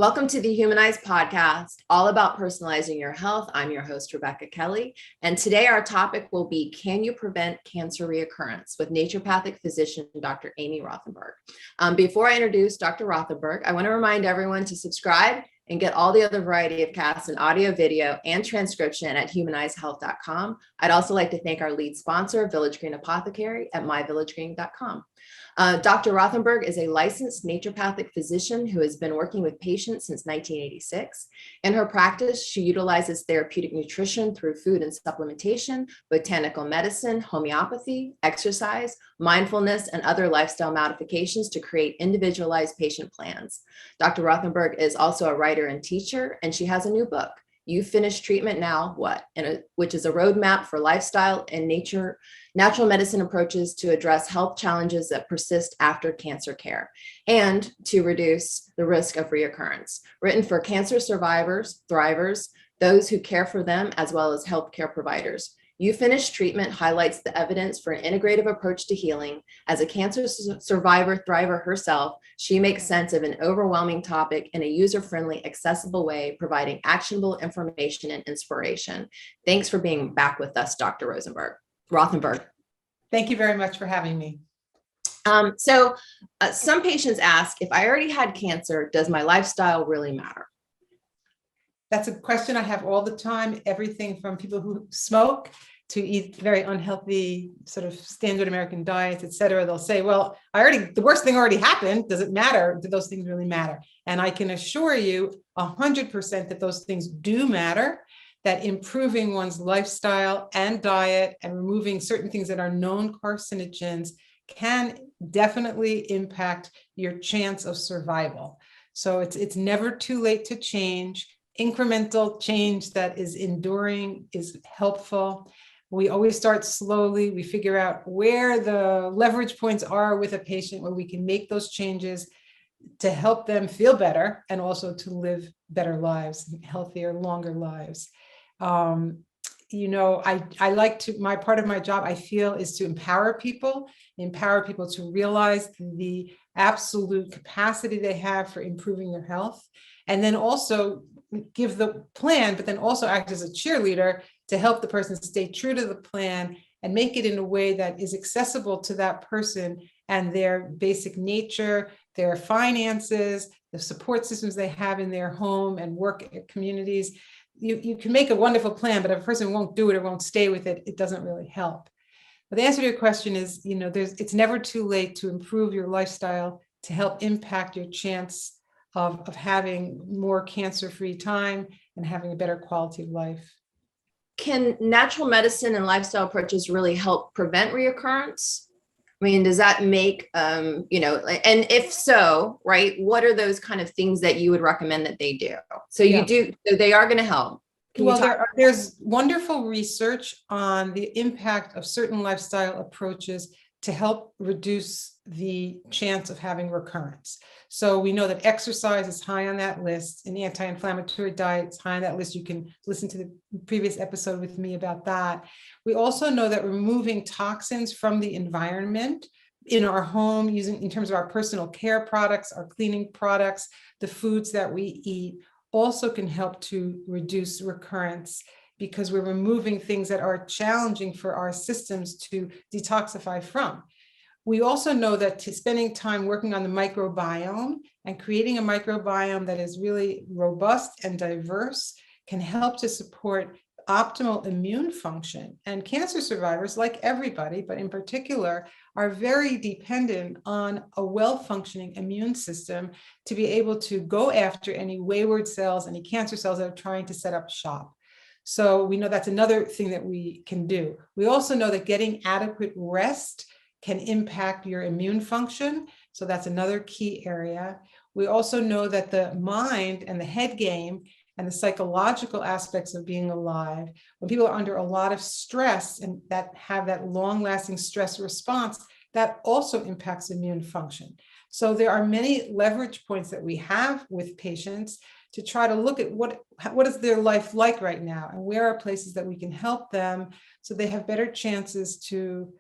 Welcome to the Humanized podcast, all about personalizing your health. I'm your host, Rebecca Kelly. And today our topic will be, can you prevent cancer reoccurrence, with naturopathic physician, Dr. Amy Rothenberg. Before I introduce Dr. Rothenberg, I want to remind everyone to subscribe and get all the other variety of casts in audio, video, and transcription at humanizedhealth.com. I'd also like to thank our lead sponsor, Village Green Apothecary at myvillagegreen.com. Dr. Rothenberg is a licensed naturopathic physician who has been working with patients since 1986. In her practice, she utilizes therapeutic nutrition through food and supplementation, botanical medicine, homeopathy, exercise, mindfulness, and other lifestyle modifications to create individualized patient plans. Dr. Rothenberg is also a writer and teacher, and she has a new book, You Finished Treatment Now What? Which is a roadmap for lifestyle and natural medicine approaches to address health challenges that persist after cancer care and to reduce the risk of reoccurrence. Written for cancer survivors, thrivers, those who care for them, as well as healthcare providers. You Finished Treatment highlights the evidence for an integrative approach to healing. As a cancer survivor thriver herself, she makes sense of an overwhelming topic in a user-friendly, accessible way, providing actionable information and inspiration. Thanks for being back with us, Dr. Rothenberg. Thank you very much for having me. Some patients ask, if I already had cancer, does my lifestyle really matter? That's a question I have all the time, everything from people who smoke to eat very unhealthy sort of standard American diets, et cetera. They'll say, well, the worst thing already happened. Does it matter? Do those things really matter? And I can assure you 100% that those things do matter, that improving one's lifestyle and diet and removing certain things that are known carcinogens can definitely impact your chance of survival. So it's never too late to change. Incremental change that is enduring is helpful. We always start slowly. We figure out where the leverage points are with a patient where we can make those changes to help them feel better and also to live better lives, healthier, longer lives. I like to, my part of my job, I feel, is to empower people to realize the absolute capacity they have for improving their health. And then also give the plan, but then also act as a cheerleader to help the person stay true to the plan and make it in a way that is accessible to that person and their basic nature, their finances, the support systems they have in their home and work communities. You can make a wonderful plan, but if a person won't do it or won't stay with it, it doesn't really help. But the answer to your question is, it's never too late to improve your lifestyle to help impact your chance of having more cancer-free time and having a better quality of life. Can natural medicine and lifestyle approaches really help prevent reoccurrence? I mean, does that make, and if so, right, what are those kind of things that you would recommend that they do? So they are going to help. There's wonderful research on the impact of certain lifestyle approaches to help reduce the chance of having recurrence. So we know that exercise is high on that list, and anti-inflammatory diet is high on that list. You can listen to the previous episode with me about that. We also know that removing toxins from the environment in our home, in terms of our personal care products, our cleaning products, the foods that we eat, also can help to reduce recurrence, because we're removing things that are challenging for our systems to detoxify from. We also know that spending time working on the microbiome and creating a microbiome that is really robust and diverse can help to support optimal immune function. And cancer survivors, like everybody, but in particular, are very dependent on a well-functioning immune system to be able to go after any wayward cells, any cancer cells that are trying to set up shop. So we know that's another thing that we can do. We also know that getting adequate rest can impact your immune function. So that's another key area. We also know that the mind and the head game and the psychological aspects of being alive, when people are under a lot of stress and that have that long-lasting stress response, that also impacts immune function. So there are many leverage points that we have with patients to try to look at what is their life like right now, and where are places that we can help them so they have better chances to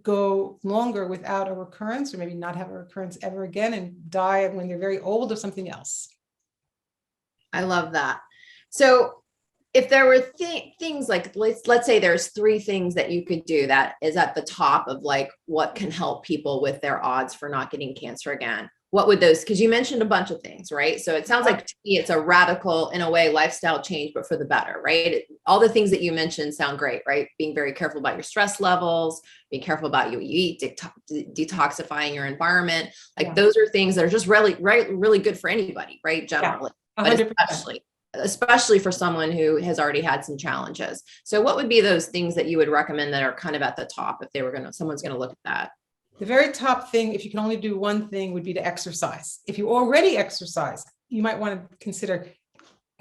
go longer without a recurrence, or maybe not have a recurrence ever again and die when they're very old of something else. I love that. So if there were things like, let's say there's three things that you could do that is at the top of like what can help people with their odds for not getting cancer again, what would those, because you mentioned a bunch of things, right? So it sounds like to me it's a radical, in a way, lifestyle change, but for the better, right? All the things that you mentioned sound great, right? Being very careful about your stress levels, being careful about what you eat, detoxifying your environment. Like those are things that are just really good for anybody, right? Generally, but 100%. especially for someone who has already had some challenges. So what would be those things that you would recommend that are kind of at the top if someone's going to look at that? The very top thing, if you can only do one thing, would be to exercise. If you already exercise, you might want to consider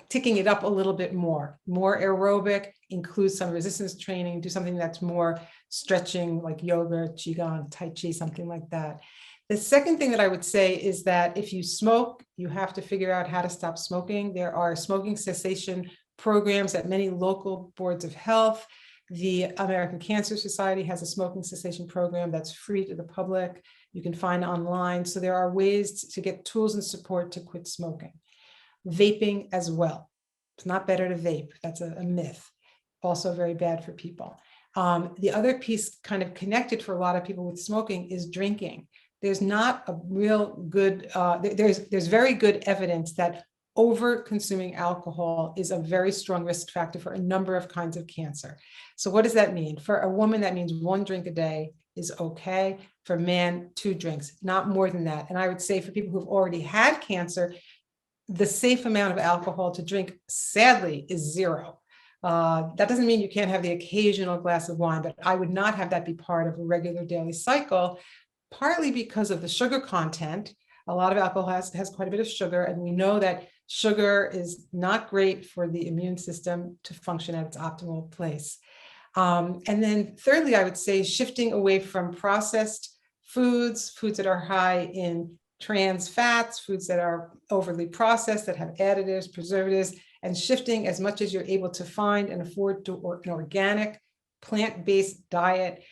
ticking it up a little bit more aerobic, include some resistance training, do something that's more stretching like yoga, qigong, tai chi, something like that. The second thing that I would say is that if you smoke, you have to figure out how to stop smoking. There are smoking cessation programs at many local boards of health. The American Cancer Society has a smoking cessation program that's free to the public. You can find online. So there are ways to get tools and support to quit smoking. Vaping as well. It's not better to vape. That's a myth. Also very bad for people. The other piece kind of connected for a lot of people with smoking is drinking. There's not a real good, there's very good evidence that over consuming alcohol is a very strong risk factor for a number of kinds of cancer. So what does that mean? For a woman, that means 1 drink a day is okay. For a man, 2 drinks, not more than that. And I would say for people who've already had cancer, the safe amount of alcohol to drink, sadly, is 0. That doesn't mean you can't have the occasional glass of wine, but I would not have that be part of a regular daily cycle, partly because of the sugar content. A lot of alcohol has quite a bit of sugar, and we know that sugar is not great for the immune system to function at its optimal place. And then thirdly, I would say shifting away from processed foods that are high in trans fats, foods that are overly processed, that have additives, preservatives, and shifting as much as you're able to find and afford to an organic, plant-based diet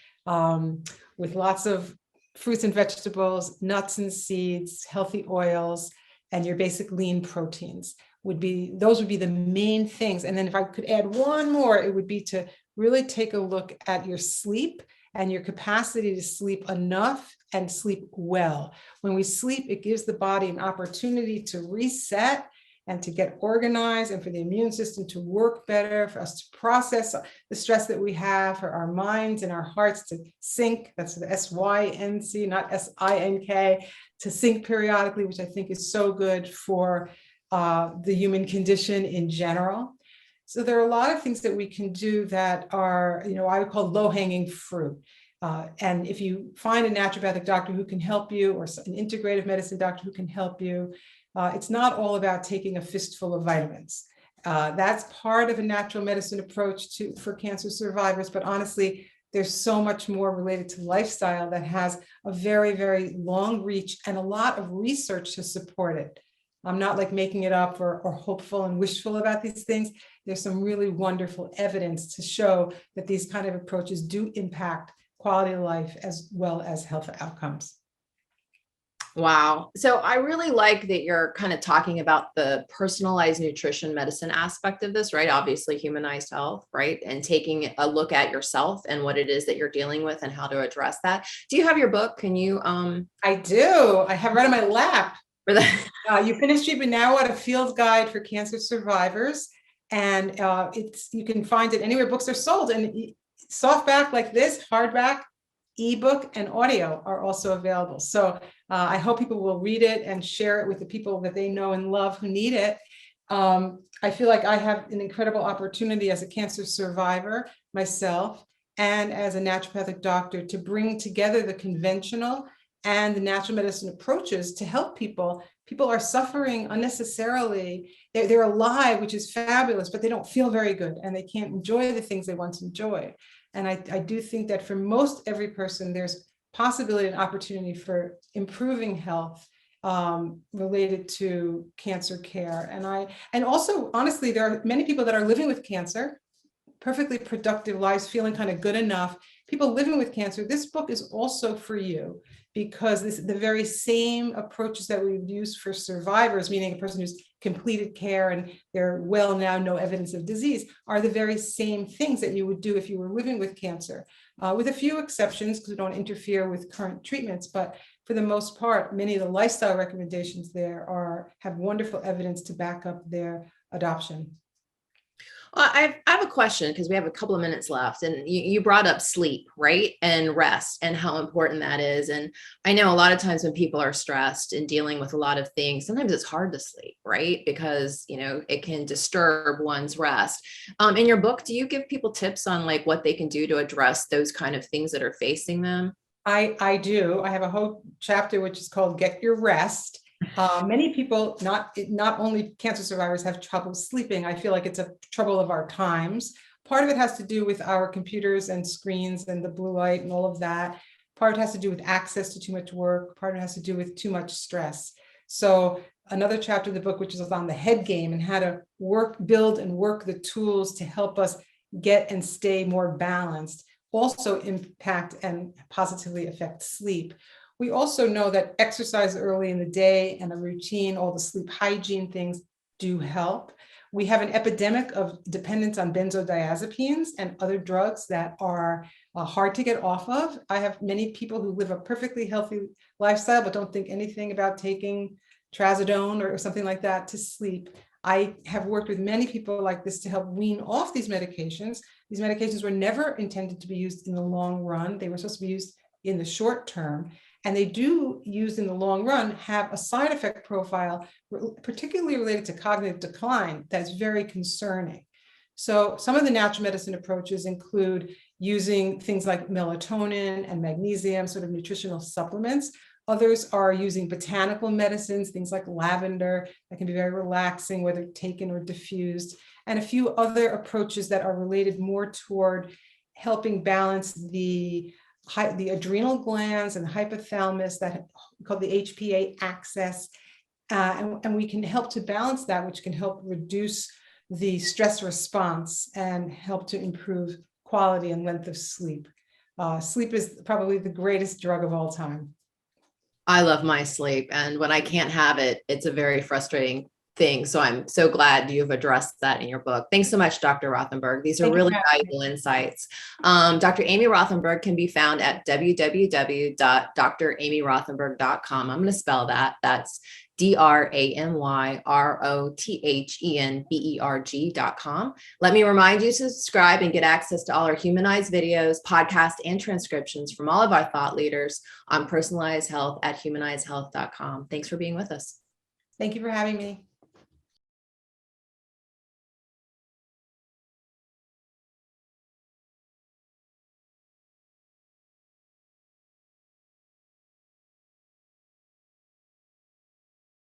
with lots of fruits and vegetables, nuts and seeds, healthy oils, and your basic lean proteins those would be the main things. And then if I could add one more, it would be to really take a look at your sleep and your capacity to sleep enough and sleep well. When we sleep, it gives the body an opportunity to reset and to get organized, and for the immune system to work better, for us to process the stress that we have, for our minds and our hearts to sync. That's the SYNC, not SINK, to sync periodically, which I think is so good for the human condition in general. So there are a lot of things that we can do that are, I would call low-hanging fruit. And if you find a naturopathic doctor who can help you, or an integrative medicine doctor who can help you, it's not all about taking a fistful of vitamins. That's part of a natural medicine approach for cancer survivors, but honestly, there's so much more related to lifestyle that has a very, very long reach and a lot of research to support it. I'm not like making it up or hopeful and wishful about these things. There's some really wonderful evidence to show that these kind of approaches do impact quality of life as well as health outcomes. Wow. So I really like that you're kind of talking about the personalized nutrition medicine aspect of this, right? Obviously, humanized health, right? And taking a look at yourself and what it is that you're dealing with and how to address that. Do you have your book? Can you? I do. I have it right on my lap. For that. You finished treatment now, what a field guide for cancer survivors. And you can find it anywhere books are sold. And softback like this, hardback, ebook, and audio are also available. So I hope people will read it and share it with the people that they know and love who need it. I feel like I have an incredible opportunity as a cancer survivor myself and as a naturopathic doctor to bring together the conventional and the natural medicine approaches to help people. People are suffering unnecessarily. They're alive, which is fabulous, but they don't feel very good and they can't enjoy the things they once enjoyed. And I do think that for most every person, there's possibility and opportunity for improving health related to cancer care. And also, honestly, there are many people that are living with cancer, perfectly productive lives, feeling kind of good enough. People living with cancer, this book is also for you. because the very same approaches that we've used for survivors, meaning a person who's completed care and they're well now, no evidence of disease, are the very same things that you would do if you were living with cancer, with a few exceptions because we don't interfere with current treatments. But for the most part, many of the lifestyle recommendations there have wonderful evidence to back up their adoption. I have a question because we have a couple of minutes left, and you brought up sleep, right? And rest and how important that is. And I know a lot of times when people are stressed and dealing with a lot of things, sometimes it's hard to sleep, right? Because, it can disturb one's rest. In your book, do you give people tips on like what they can do to address those kind of things that are facing them? I do. I have a whole chapter which is called Get Your Rest. Many people, not only cancer survivors, have trouble sleeping. I feel like it's a trouble of our times. Part of it has to do with our computers and screens and the blue light and all of that. Part of it has to do with access to too much work. Part of it has to do with too much stress. So another chapter of the book, which is on the head game and how to build and work the tools to help us get and stay more balanced, also impact and positively affect sleep. We also know that exercise early in the day and a routine, all the sleep hygiene things do help. We have an epidemic of dependence on benzodiazepines and other drugs that are hard to get off of. I have many people who live a perfectly healthy lifestyle, but don't think anything about taking trazodone or something like that to sleep. I have worked with many people like this to help wean off these medications. These medications were never intended to be used in the long run. They were supposed to be used in the short term. And they do, used in the long run, have a side effect profile, particularly related to cognitive decline, that's very concerning. So some of the natural medicine approaches include using things like melatonin and magnesium, sort of nutritional supplements. Others are using botanical medicines, things like lavender, that can be very relaxing, whether taken or diffused, and a few other approaches that are related more toward helping balance the adrenal glands and hypothalamus, that we call the HPA axis, and we can help to balance that, which can help reduce the stress response and help to improve quality and length of sleep. Sleep is probably the greatest drug of all time. I love my sleep, and when I can't have it, it's a very frustrating thing. So I'm so glad you've addressed that in your book. Thanks so much, Dr. Rothenberg. These are really valuable insights. Dr. Amy Rothenberg can be found at www.dramyrothenberg.com. I'm going to spell that. That's DRAMYROTHENBERG.com. Let me remind you to subscribe and get access to all our Humanized videos, podcasts, and transcriptions from all of our thought leaders on personalized health at humanizedhealth.com. Thanks for being with us. Thank you for having me.